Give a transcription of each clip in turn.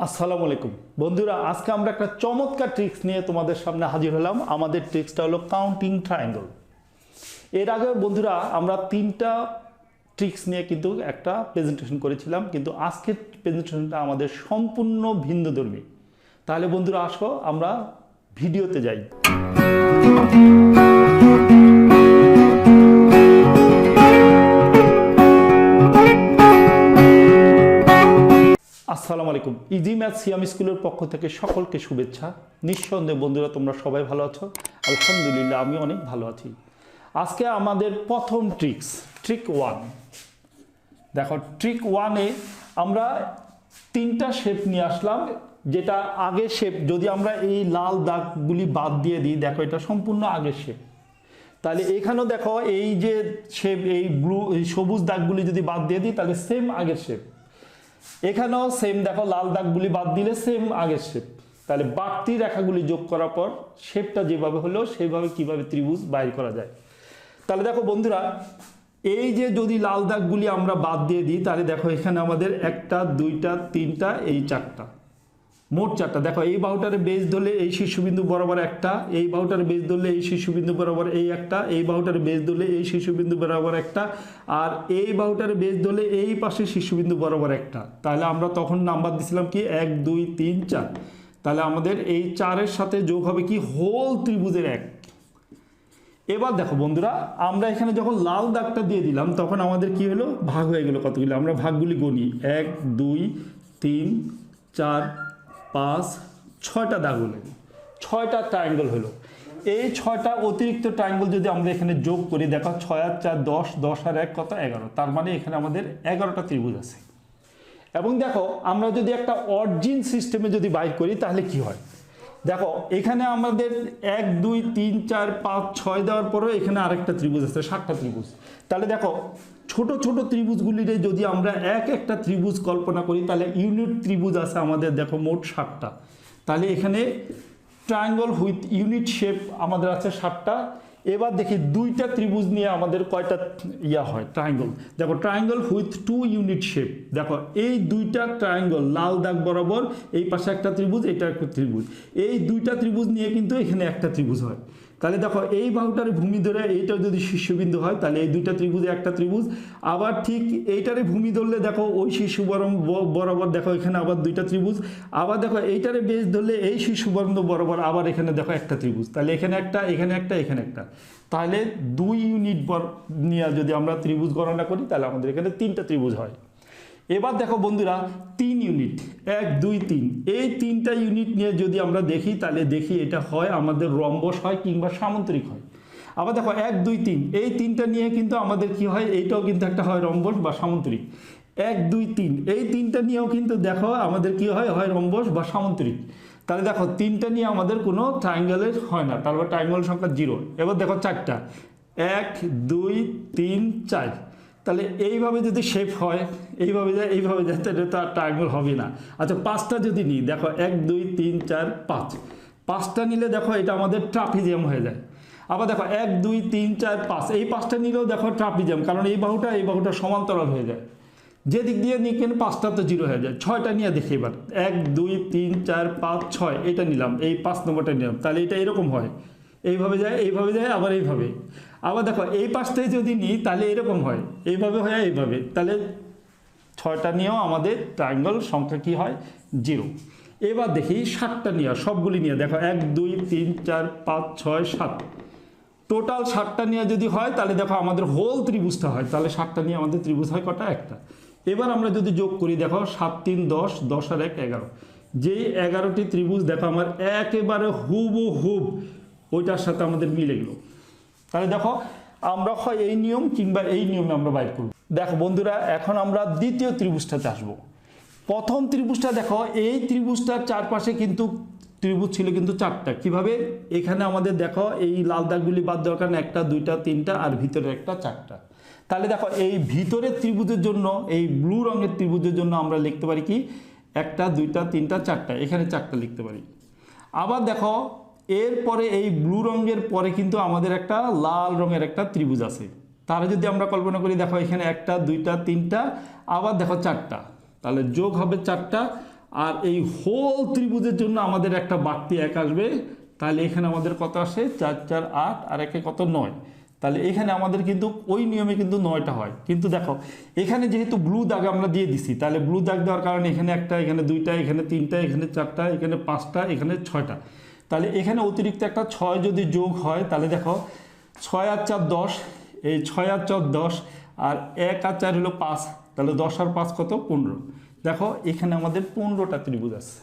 আসসালামু আলাইকুম বন্ধুরা, আজকে আমরা একটা চমৎকার ট্রিক্স নিয়ে তোমাদের সামনে হাজির হলাম। আমাদের ট্রিক্সটা হলো কাউন্টিং ট্রায়াঙ্গল। এর আগে বন্ধুরা আমরা তিনটা ট্রিক্স নিয়ে কিন্তু একটা প্রেজেন্টেশন করেছিলাম, কিন্তু আজকের প্রেজেন্টেশনটা আমাদের সম্পূর্ণ ভিন্নধর্মী। তাহলে বন্ধুরা আসো আমরা ভিডিওতে যাই। আসসালামু আলাইকুম। ইজি ম্যাথ সিয়াম স্কুলের পক্ষ থেকে সকলকে শুভেচ্ছা। নিঃসন্দেহে বন্ধুরা তোমরা সবাই ভালো আছো? আলহামদুলিল্লাহ আমি অনেক ভালো আছি। আজকে আমাদের প্রথম ট্রিক 1। দেখো ট্রিক 1-এ আমরা তিনটা শেপ নিয়ে আসলাম। যেটা আগের শেপ, যদি আমরা এই লাল দাগগুলি বাদ দিয়ে দিই, দেখো এটা সম্পূর্ণ আগের শেপ। তাহলে এখানেও দেখো এই যে শেপ, এই সবুজ দাগগুলি যদি বাদ দিয়ে দিই তাহলে সেম আগের শেপ। এখানেও সেম, দেখো লাল দাগগুলি বাদ দিলে সেম আগের শেপ। তাহলে বাড়তি রেখাগুলি যোগ করার পর শেপটা যেভাবে হলো সেইভাবে কিভাবে ত্রিভুজ বাইর করা যায়। তাহলে দেখো বন্ধুরা, এই যে যদি লাল দাগগুলি আমরা বাদ দিয়ে দিই তাহলে দেখো এখানে আমাদের একটা, দুইটা, তিনটা, এই চারটা, মোট চারটা। দেখো এই বাহুটারে বেজ ধরলে এই শীর্ষবিন্দু বরাবর একটা, এই বাহুটারে বেজ ধরলে এই শীর্ষবিন্দু বরাবর এই একটা, এই বাহুটারে বেজ ধরলে এই শীর্ষবিন্দু বরাবর একটা, আর এই বাহুটারে বেজ ধরলে এই পাশে শীর্ষবিন্দু বরাবর একটা। তাহলে আমরা তখন নাম্বার দিছিলাম কি 1 2 3 4। তাহলে আমাদের এই 4-এর সাথে যোগ হবে কি হোল ত্রিভুজের 1। এবার দেখো বন্ধুরা, আমরা এখানে যখন লাল দাগটা দিয়ে দিলাম তখন আমাদের কি হলো, ভাগ হয়ে গেল কতগুলি। আমরা ভাগগুলি গণি, 1 2 3 4 5 6টা দাগ হলো, 6টা ট্রায়াঙ্গল হলো। এই 6টা অতিরিক্ত ট্রায়াঙ্গল যদি আমরা এখানে যোগ করি, দেখো 6 আর 4 10, 10 আর 1 কত 11। তার মানে এখানে আমাদের 11টা ত্রিভুজ আছে। এবং দেখো আমরা যদি একটা অরিজিন সিস্টেমে যদি বাইর করি তাহলে কি হয়, দেখো এখানে আমাদের 1 2 3 4 5 6 দেওয়ার পরেও এখানে আরেকটা ত্রিভুজ আছে, 7টা ত্রিভুজ। তাহলে দেখো ছোট ছোট ত্রিভুজগুলিরে যদি আমরা একটা ত্রিভুজ কল্পনা করি তাহলে ইউনিট ত্রিভুজ আছে আমাদের দেখো মোট 7টা। তাহলে এখানে ট্রায়াঙ্গল উইথ ইউনিট শেপ আমাদের আছে 7টা। এবার দেখি দুইটা ত্রিভুজ নিয়ে আমাদের কয়টা হয় ট্রায়াঙ্গল। দেখো ট্রায়াঙ্গল উইথ 2 ইউনিট শেপ। দেখো এই দুইটা ট্রায়াঙ্গল লাল দাগ বরাবর এই পাশে একটা ত্রিভুজ, এটা একটা ত্রিভুজ। এই দুইটা ত্রিভুজ নিয়ে কিন্তু এখানে একটা ত্রিভুজ হয়। তাহলে দেখো এই বাহুটারে ভূমি ধরে এইটাও যদি শীর্ষবিন্দু হয় তাহলে এই দুইটা ত্রিভুজে একটা ত্রিভুজ। আবার ঠিক এইটারে ভূমি ধরলে দেখো ওই শীর্ষ বরাবর দেখো এখানে আবার দুইটা ত্রিভুজ। আবার দেখো এইটারে বেজ ধরলে এই শীর্ষ বরাবর আবার এখানে দেখো একটা ত্রিভুজ। তাহলে এখানে একটা, এখানে একটা, এখানে একটা। তাহলে 2 ইউনিট নিয়ে যদি আমরা ত্রিভুজ গণনা করি তাহলে আমাদের এখানে 3টা ত্রিভুজ হয়। এবার দেখো বন্ধুরা 3 ইউনিট, 1 2 3, এই 3টা ইউনিট নিয়ে যদি আমরা দেখি তাহলে দেখি এটা হয় আমাদের রম্বস হয় কিংবা সামান্তরিক হয়। আবার দেখো 1 2 3, এই 3টা নিয়ে কিন্তু আমাদের কি হয়, এইটাও কিন্তু একটা হয় রম্বস বা সামান্তরিক। 1 2 3, এই 3টা নিয়েও কিন্তু দেখো আমাদের কি হয়, হয় রম্বস বা সামান্তরিক। তাহলে দেখো 3টা নিয়ে আমাদের কোনো ট্রায়াঙ্গেলের হয় না, তারপর ট্রায়াঙ্গেল সংখ্যা 0। এবার দেখো 4টা, 1 2 3 4। তাহলে এইভাবে যদি শেপ হয়, এইভাবে যায় এইভাবে যায়, তাহলে তো আর ট্রায়াঙ্গেল হবে না। আচ্ছা 5টা যদি নিই, দেখো 1 2 3 4 5, 5টা নিলে দেখো এটা আমাদের ট্রাপিজিয়াম হয়ে যায়। আবার দেখো 1 2 3 4 5, এই 5টা নিলেও দেখো ট্রাপিজিয়াম, কারণ এই বাহুটা সমান্তরাল হয়ে যায়। যে দিক দিয়ে নিই কেন 5টা তো 0 হয়ে যায়। 6টা নিয়ে দেখি এবার, 1 2 3 4 5 6, এটা নিলাম, এই 5 নম্বরটা নিলাম, তাহলে এটা এরকম হয়, এইভাবে যায়, এইভাবে যায়, আবার এইভাবে। আবার দেখো এই পাশটাই যদি নিই তাহলে এরকম হয়, এইভাবে হয়, এইভাবে। তাহলে 6টা নিয়েও আমাদের ট্রায়াঙ্গল সংখ্যা কি হয়, 0। এবার দেখি 7টা নিয়ে, সবগুলি নিয়ে দেখো 1 2 3 4 5 6 7, টোটাল 7টা নিয়ে যদি হয় তাহলে দেখো আমাদের হোল ত্রিভুজটা হয়। তাহলে 7টা নিয়ে আমাদের ত্রিভুজ হয় কটা, একটা। এবার আমরা যদি যোগ করি, দেখো 7 3 10, 10 আর 1 11। যেই 11টি ত্রিভুজ দেখো আমার একেবারে হুবহুব ওইটার সাথে আমাদের মিলে গেল। তাহলে দেখো আমরা হয় এই নিয়ম কিংবা এই নিয়মে আমরা বাইর করব। দেখো বন্ধুরা, এখন আমরা দ্বিতীয় ত্রিভুজটাতে আসবো। প্রথম ত্রিভুজটা দেখো, এই ত্রিভুজটার চারপাশে কিন্তু ত্রিভুজ ছিল কিন্তু 4টা। কিভাবে, এখানে আমাদের দেখো এই লাল দাগগুলি বাদ দেওয়ার কারণে 1 2 3টা আর ভিতরে একটা 4টা। তাহলে দেখো এই ভিতরের ত্রিভুজের জন্য, এই ব্লু রঙের ত্রিভুজের জন্য আমরা লিখতে পারি কি 1 2 3 4টা, এখানে 4টা লিখতে পারি। আবার দেখো এরপরে এই ব্লু রঙের পরে কিন্তু আমাদের একটা লাল রঙের একটা ত্রিভুজ আছে। তারা যদি আমরা কল্পনা করি, দেখো এখানে 1 2 3টা, আবার দেখো 4টা, তাহলে যোগ হবে 4টা। আর এই হোল ত্রিভুজের জন্য আমাদের একটা বাড়তি 1 আসবে। তাহলে এখানে আমাদের কত আসে 4 4 8 আর 1 কত 9। তাহলে এখানে আমাদের কিন্তু ওই নিয়মে কিন্তু 9টা হয়। কিন্তু দেখো এখানে যেহেতু ব্লু দাগ আমরা দিয়ে দিছি, তাহলে ব্লু দাগ দেওয়ার কারণে এখানে একটা, এখানে 2টা, এখানে 3টা, এখানে 4টা, এখানে 5টা, এখানে 6টা। তাহলে এখানে অতিরিক্ত একটা 6 যদি যোগ হয়, তাহলে দেখো 6 আর 4 10, এই 6 আর 4 10, আর 1 আর 4 হলো 5, তাহলে 10 আর 5 কত 15। দেখো এখানে আমাদের 15টা ত্রিভুজ আছে।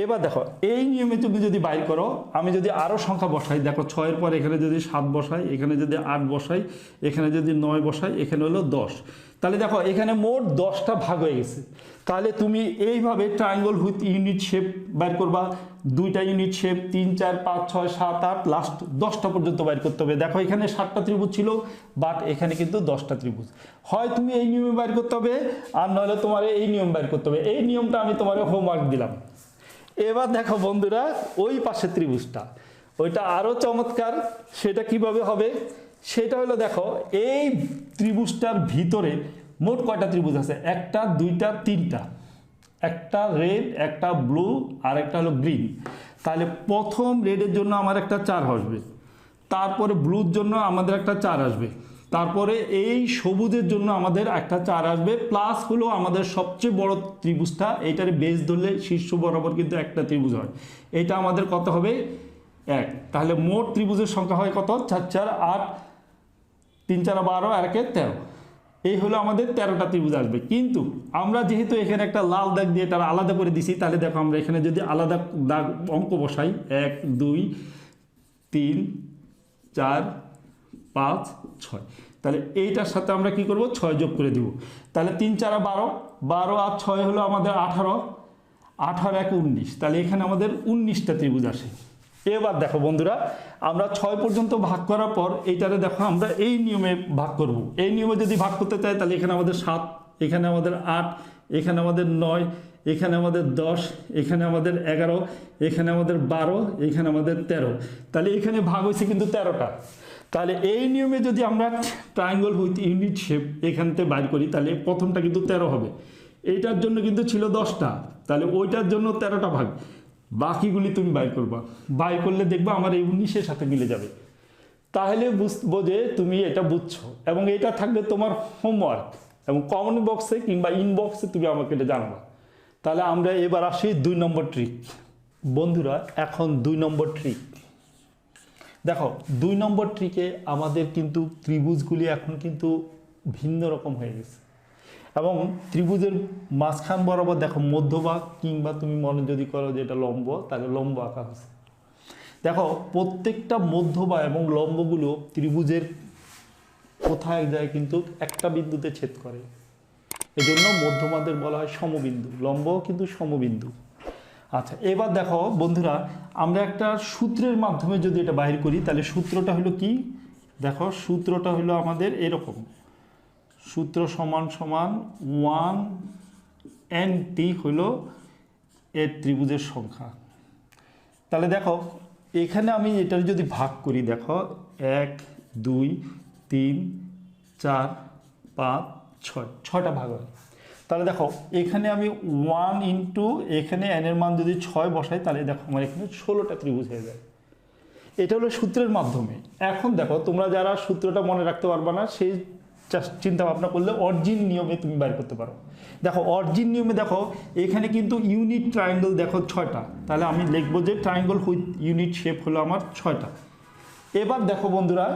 এবার দেখো এই নিয়মে তুমি যদি বাইর করো, আমি যদি আরও সংখ্যা বসাই, দেখো 6-এর পর এখানে যদি 7 বসাই, এখানে যদি 8 বসাই, এখানে যদি 9 বসাই, এখানে হলো 10। তাহলে দেখো এখানে মোট 10টা ভাগ হয়ে গেছে। তাহলে তুমি এইভাবে ট্রায়াঙ্গল উইথ ইউনিট শেপ বাইর করবা, 2টা ইউনিট শেপ, 3 4 5 6 7 8 লাস্ট 10টা পর্যন্ত বাইর করতে হবে। দেখো এখানে 7টা ত্রিভুজ ছিল, বাট এখানে কিন্তু 10টা ত্রিভুজ। হয় তুমি এই নিয়মে বাইর করতে হবে, আর নইলে তোমার এই নিয়ম বাইর করতে হবে। এই নিয়মটা আমি তোমার হোমওয়ার্ক দিলাম। এবার দেখো বন্ধুরা ওই পাশের ত্রিভুজটা, ওইটা আরও চমৎকার। সেটা কিভাবে হবে? সেটা হলো দেখো এই ত্রিভুজটার ভিতরে মোট কয়টা ত্রিভুজ আছে? 1টা 2টা 3টা, একটা রেড, একটা ব্লু, আর একটা হলো গ্রিন। তাহলে প্রথম রেডের জন্য আমার একটা 4 আসবে, তারপরে ব্লুর জন্য আমাদের একটা 4 আসবে, তারপরে এই সবুজের জন্য আমাদের একটা 4 আসবে, প্লাস হলো আমাদের সবচেয়ে বড় ত্রিভুজটা, এইটার বেস ধরলে শীর্ষ বরাবর কিন্তু একটা ত্রিভুজ হয়, এটা আমাদের কত হবে 1। তাহলে মোট ত্রিভুজের সংখ্যা হয় কত? 4 4 8, 3 4 12, আর 1 13। এই হলো আমাদের 13টা ত্রিভুজ আসবে। কিন্তু আমরা যেহেতু এখানে একটা লাল দাগ দিয়ে এটা আলাদা করে দিছি, তাহলে দেখো আমরা এখানে যদি আলাদা দাগ অঙ্ক বসাই, 1 2 3 4 5 6, তাহলে এইটার সাথে আমরা কি করব? 6 যোগ করে দিব। তাহলে 3 4 12, 12 আর 6 হলো আমাদের 18, 18 1 19। তাহলে এখানে আমাদের 19টা ত্রিভুজ আসে। এবার দেখো বন্ধুরা, আমরা 6 পর্যন্ত ভাগ করার পর এইটারে দেখো আমরা এই নিয়মে ভাগ করব। এই নিয়মে যদি ভাগ করতে চাই, তাহলে এখানে আমাদের 7, এখানে আমাদের 8, এখানে আমাদের 9, এখানে আমাদের 10, এখানে আমাদের 11, এখানে আমাদের 12, এখানে আমাদের 13। তাহলে এখানে ভাগ হয়েছে কিন্তু 13টা। তাহলে এই নিয়মে যদি আমরা ট্রায়াঙ্গল উইথ ইউনিট শেপ এখান থেকে বাইর করি, তাহলে প্রথমটা কিন্তু 13 হবে। এইটার জন্য কিন্তু ছিল 10টা, তাহলে ওইটার জন্য 13টা ভাগ, বাকিগুলি তুমি বাইর করবা। বাইর করলে দেখবা আমার এই 19-এর সাথে মিলে যাবে। তাহলে বুঝবো যে তুমি এটা বুঝছো, এবং এটা থাকবে তোমার হোমওয়ার্ক, এবং কমেন্ট বক্সে কিংবা ইনবক্সে তুমি আমাকে এটা জানাবা। তাহলে আমরা এবার আসি 2 নম্বর ট্রিক। বন্ধুরা এখন 2 নম্বর ট্রিক দেখো। 2 নম্বর ট্রিকে আমাদের কিন্তু ত্রিভুজগুলি এখন কিন্তু ভিন্ন রকম হয়ে গেছে, এবং ত্রিভুজের মাঝখান বরাবর দেখো মধ্যভাগ, কিংবা তুমি মনে যদি করো যে এটা লম্ব, তাহলে লম্ব আঁকা হয়েছে। দেখো প্রত্যেকটা মধ্যভাগ এবং লম্বগুলো ত্রিভুজের কোথায় যায় কিন্তু একটা বিন্দুতে ছেদ করে, এজন্য মধ্যমাদের বলা হয় সমবিন্দু, লম্বও কিন্তু সমবিন্দু। আচ্ছা, এবার দেখো বন্ধুরা, আমরা একটা সূত্রের মাধ্যমে যদি এটা বাইর করি, তাহলে সূত্রটা হলো কি? দেখো সূত্রটা হলো আমাদের এরকম, সূত্র সমান সমান 1NT হলো এর ত্রিভুজের সংখ্যা। তাহলে দেখো এখানে আমি এটার যদি ভাগ করি, দেখো 1 2 3 4 5 6, 6টা ভাগ হয়। তাহলে দেখো এখানে আমি 1 ইন্টু এখানে n এর মান যদি 6 বসাই, তাহলে দেখো আমার এখানে 16টা ত্রিভুজ হয়ে যায়। এটা হলো সূত্রের মাধ্যমে। এখন দেখো তোমরা যারা সূত্রটা মনে রাখতে পারবে না, সেই চিন্তা ভাবনা করলে অরিজিন নিয়মে তুমি বাইর করতে পারো। দেখো অরিজিন নিয়মে দেখো এখানে কিন্তু ইউনিট ট্রায়াঙ্গেল দেখো 6টা, তাহলে আমি লিখবো যে ট্রায়াঙ্গেল উইথ ইউনিট শেপ হলো আমার 6টা। এবার দেখো বন্ধুরা,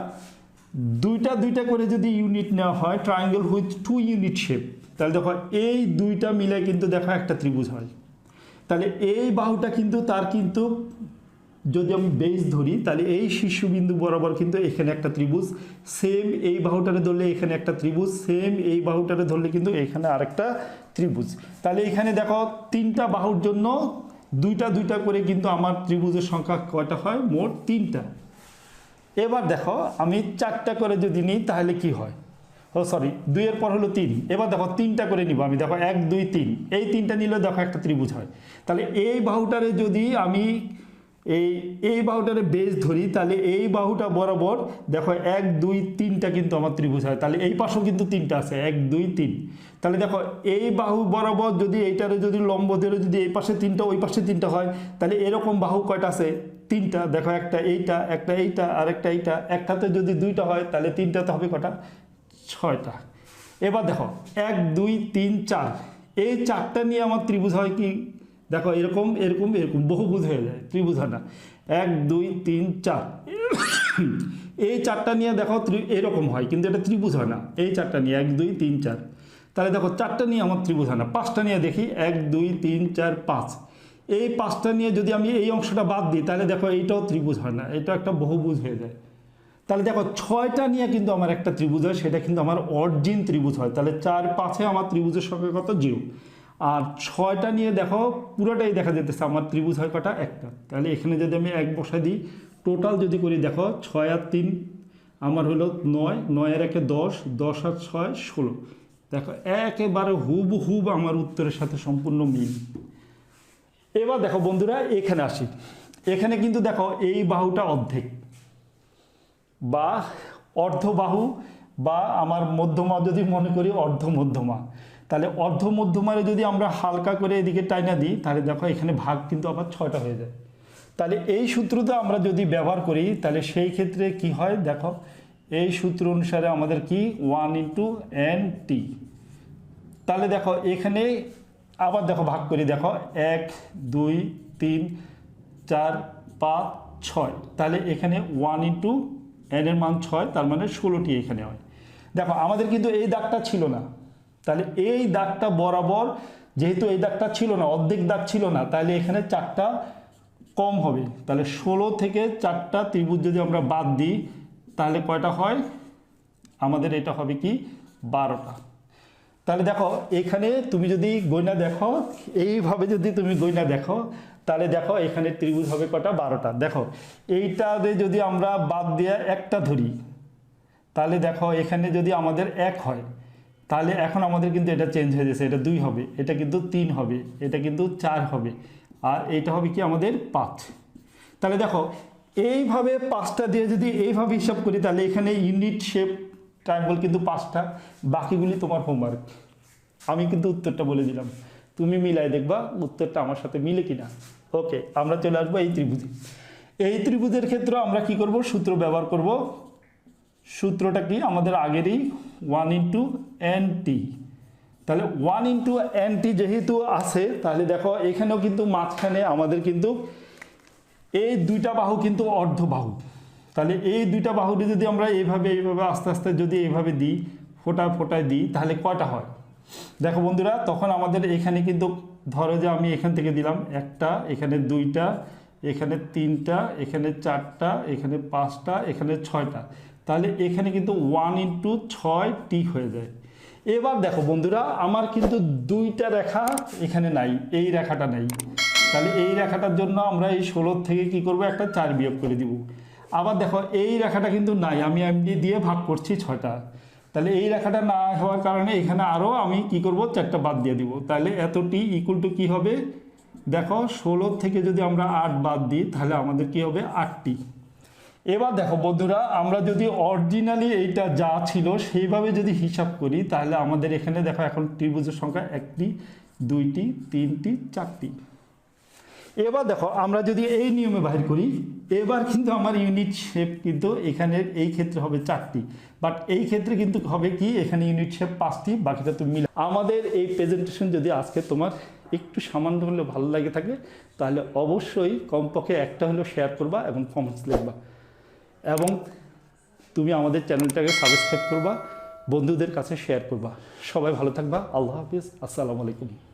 2টা করে যদি ইউনিট নেওয়া হয় ট্রায়াঙ্গেল উইথ 2 ইউনিট শেপ, তাহলে দেখো এই 2টা মিলে কিন্তু দেখো একটা ত্রিভুজ হয়। তাহলে এই বাহুটা কিন্তু তার কিন্তু যদি আমি বেস ধরি, তাহলে এই শীর্ষবিন্দু বরাবর কিন্তু এখানে একটা ত্রিভুজ, সেম এই বাহুটারে ধরলে এখানে একটা ত্রিভুজ, সেম এই বাহুটারে ধরলে কিন্তু এখানে আরেকটা ত্রিভুজ। তাহলে এখানে দেখো 3টা বাহুর জন্য 2টা করে কিন্তু আমার ত্রিভুজের সংখ্যা কয়টা হয়? মোট 3টা। এবার দেখো আমি 4টা করে যদি নিই, তাহলে কি হয়? ও সরি, 2 এর পর হলো 3। এবার দেখো 3টা করে নিব আমি, দেখো 1 2 3, এই 3টা নিলে দেখো একটা ত্রিভুজ হয়। তাহলে এই বাহুটারে যদি আমি এই বাহুটারে বেস ধরি, তাহলে এই বাহুটা বরাবর দেখো 1 2 3টা কিন্তু আমার ত্রিভুজ হয়। তাহলে এই পাশেও কিন্তু 3টা আছে, 1 2 3। তাহলে দেখো এই বাহু বরাবর যদি এইটারে যদি লম্ব ধরে যদি এই পাশে 3টা ওই পাশে 3টা হয়, তাহলে এরকম বাহু কয়টা আছে? 3টা। দেখো একটা এইটা, একটা এইটা, আর একটা এইটা। একটাতে যদি 2টা হয় তাহলে 3টাতে হবে কটা? 6টা। এবার দেখো 1 2 3 4, এই 4টা নিয়ে আমার ত্রিভুজ হয় কি? দেখো এরকম এরকম এরকম বহুভুজ হয়ে যায়, ত্রিভুজ হয় না। 1 2 3 4, এই 4টা নিয়ে দেখো এরকম হয়, কিন্তু এটা ত্রিভুজ হয় না। এই 4টা নিয়ে 1 2 3 4, তাহলে দেখো 4টা নিয়ে আমার ত্রিভুজ হয় না। 5টা নিয়ে দেখি 1 2 3 4 5, এই 5টা নিয়ে যদি আমি এই অংশটা বাদ দিই তাহলে দেখো এইটাও ত্রিভুজ হয় না, এটা একটা বহুভুজ হয়ে যায়। তাহলে দেখো 6টা নিয়ে কিন্তু আমার একটা ত্রিভুজ হয়, সেটা কিন্তু আমার অর্জিন ত্রিভুজ হয়। তাহলে 4 5-এ আমার ত্রিভুজের সংখ্যা কত? 0। আর 6টা নিয়ে দেখো পুরোটাই দেখা যেতেছে আমার ত্রিভুজ হয় কটা? একটা। তাহলে এখানে যদি আমি 1 বসাই দিই, টোটাল যদি করি দেখো 6 আর 3 আমার হলো 9, 9 আর 1 10, 10 আর 6 16। দেখো একেবারে হুবহুব আমার উত্তরের সাথে সম্পূর্ণ মিল। এবার দেখো বন্ধুরা এখানে আসি। এখানে কিন্তু দেখো এই বাহুটা অর্ধেক বা অর্ধবাহু, বা আমার মধ্যমা যদি মনে করি অর্ধ মধ্যমা, তাহলে অর্ধ মধ্যমারে যদি আমরা হালকা করে এদিকে টাইনা দিই তাহলে দেখো এখানে ভাগ কিন্তু আবার 6টা হয়ে যায়। তাহলে এই সূত্রটা আমরা যদি ব্যবহার করি তাহলে সেই ক্ষেত্রে কি হয়? দেখো এই সূত্র অনুসারে আমাদের কি 1 × nt। তাহলে দেখো এখানে আবার দেখো ভাগ করি, দেখো 1 2 3 4 5 6, তাহলে এখানে 1 × n এর মান 6, তার মানে 16টি এখানে হয়। দেখো আমাদের কিন্তু এই দাগটা ছিল না, তাহলে এই দাগটা বরাবর যেহেতু এই দাগটা ছিল না, অর্ধেক দাগ ছিল না, তাহলে এখানে 4টা কম হবে। তাহলে 16 থেকে 4টা ত্রিভুজ যদি আমরা বাদ দিই তাহলে কয়টা হয়? আমাদের এটা হবে কি? 12টা। তাহলে দেখো এখানে তুমি যদি গয়না দেখো, এইভাবে যদি তুমি গয়না দেখো তাহলে দেখো এখানে ত্রিভুজ হবে কটা? 12টা। দেখো এইটাতে যদি আমরা বাদ দিয়ে একটা ধরি তাহলে দেখো এখানে যদি আমাদের 1 হয় তাহলে এখন আমাদের কিন্তু এটা চেঞ্জ হয়ে যাচ্ছে, এটা 2 হবে, এটা কিন্তু 3 হবে, এটা কিন্তু 4 হবে, আর এইটা হবে কি আমাদের 5। তাহলে দেখো এইভাবে 5টা দিয়ে যদি এইভাবে হিসাব করি তাহলে এখানে ইউনিট শেপ ট্রায়াঙ্গল কিন্তু 5টা, বাকিগুলি তোমার হোমওয়ার্ক। আমি কিন্তু উত্তরটা বলে দিলাম, তুমি মিলাই দেখবা উত্তরটা আমার সাথে মিলে কিনা। ওকে, আমরা চলে আসবো এই ত্রিভুজে। এই ত্রিভুজের ক্ষেত্রে আমরা কি করব? সূত্র ব্যবহার করব। সূত্রটা কি? আমাদের আগেরই 1 × nt। তাহলে 1 × nt যেহেতু আছে তাহলে দেখো এখানেও কিন্তু মাঝখানে আমাদের কিন্তু এই 2টা বাহু কিন্তু অর্ধবাহু। তাহলে এই 2টা বাহুটি যদি আমরা এইভাবে এইভাবে আস্তে আস্তে যদি এইভাবে দিই, ফোটায় ফোটায় দিই, তাহলে কয়টা হয়? দেখো বন্ধুরা তখন আমাদের এখানে কিন্তু ধরো যে আমি এখান থেকে দিলাম 1টা, এখানে 2টা, এখানে 3টা, এখানে 4টা, এখানে 5টা, এখানে 6টা, তাহলে এখানে কিন্তু 1 × 6t হয়ে যায়। এবার দেখো বন্ধুরা আমার কিন্তু 2টা রেখা এখানে নাই, এই রেখাটা নেই, তাহলে এই রেখাটার জন্য আমরা এই 16 থেকে কি করব? একটা 4 বিয়োগ করে দিব। আবার দেখো এই রেখাটা কিন্তু নাই, আমি এমনি দিয়ে ভাগ করছি 6টা, তাহলে এই রেখাটা না হওয়ার কারণে এখানে আরও আমি কি করব? 4টা বাদ দিয়ে দিব। তাহলে এতটি ইকুয়াল টু কি হবে? দেখো 16 থেকে যদি আমরা 8 বাদ দিই তাহলে আমাদের কি হবে? 8টি। এবার দেখো বন্ধুরা আমরা যদি অরিজিনালি এইটা যা ছিল সেইভাবে যদি হিসাব করি তাহলে আমাদের এখানে দেখো এখন ত্রিভুজের সংখ্যা 1টি 2টি 3টি 4টি। এবার দেখো আমরা যদি এই নিয়মে বাহির করি, এবার কিন্তু আমার ইউনিট শেপ কিন্তু এখানে এই ক্ষেত্রে হবে 4টি, বাট এই ক্ষেত্রে কিন্তু হবে কি? এখানে ইউনিট শেপ 5টি, বাকিটা তুমি মিলা। আমাদের এই প্রেজেন্টেশন যদি আজকে তোমার একটু সামান্য হলে ভালো লাগে থাকে তাহলে অবশ্যই কমপক্ষে একটা হলেও শেয়ার করবা এবং কমেন্টস লিখবা, এবং তুমি আমাদের চ্যানেলটাকে সাবস্ক্রাইব করবা, বন্ধুদের কাছে শেয়ার করবা। সবাই ভালো থাকবা। আল্লাহ হাফিজ। আসসালামু আলাইকুম।